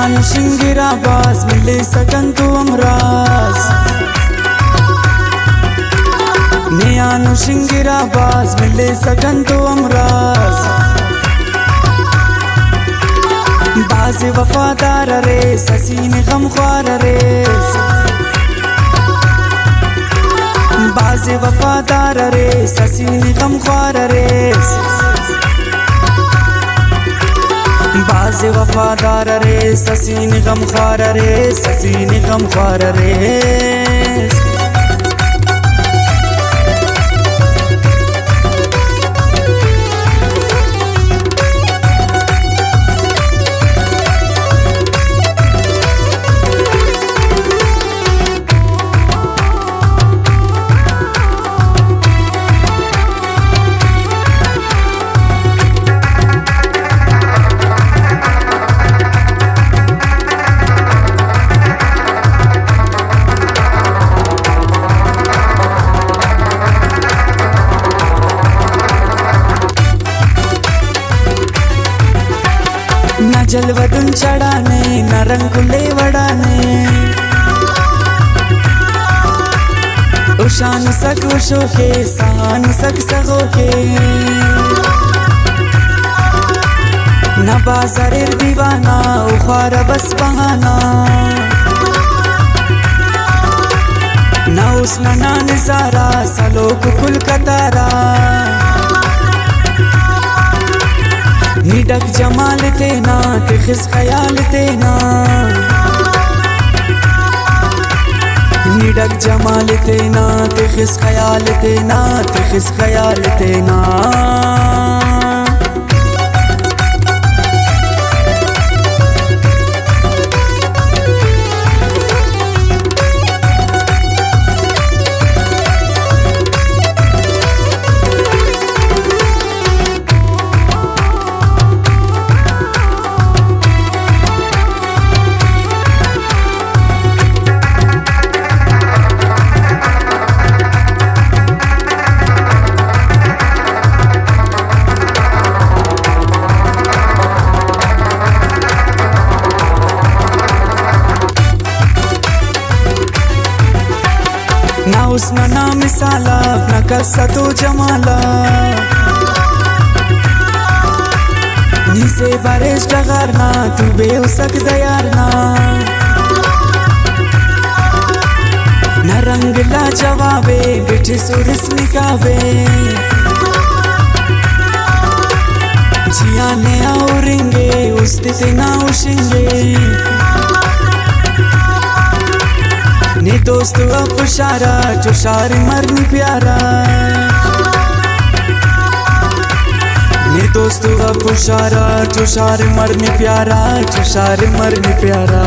नियान शिंगिरा बाज मिले सकन तू अमराज नियान शिंगिरा बाज मिले सकन तू अमराज बाज वफादार रे ससीन गमख्वार रे बाज वफादार रे ससीन गमख्वार रे बाज वफादार रे ससीन गमख्वार रे ससीन गमख्वार रे न जलवदुन चढ़ाने न रंगुले वड़ाने उशान सक उशो के सान सक सगो के न बाजारेर दीवाना उखार बस बहाना न उसना ना नजारा सलोक कुल कतारा निडक जमाल तेना तिखिस ख्याल तेना निडक जमाल तेना तिखिस ख्याल तेना तिखिस ख्याल तेना ना उसना ना मिसाला ना कसा तो जमाला नीसे बारिश डगारना तू बेउसक दयारना न रंग ला जवाबे बिठे सुरस निकावे जियाने आओरेंगे उस ते ना उशेंगे ने दोस्त अफशारा चुशार मरनी प्यारा ने दोस्त अफशारा चुशार मरनी प्यारा चुशार मरनी प्यारा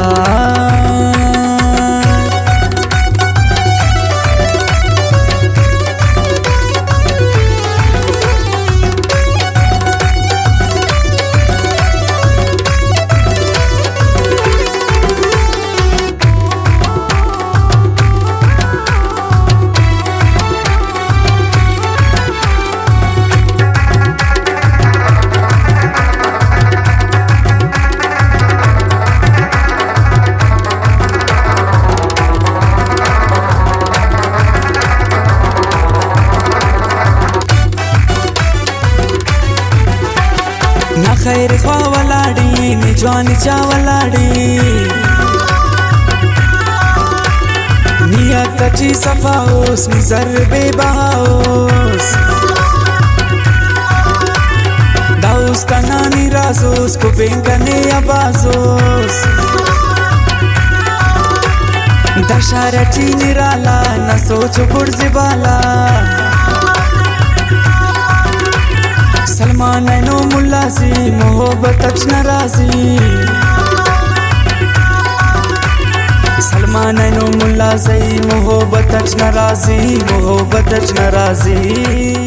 न खैर ख्वा वलाड़ी नि जवानी चा वलाड़ी नियत कची सफाओस नि जरबे बहाओस दाउस तनानी राजोस को बेंकने आवाजोस दशारटी निराला न सोचो गुर्जिबाला सलमान नो मुल्लाजी मोहब्बत नाराजी सलमान नो मुल्लाजी मोहब्बत नाराजी मोहब्बत नाराजी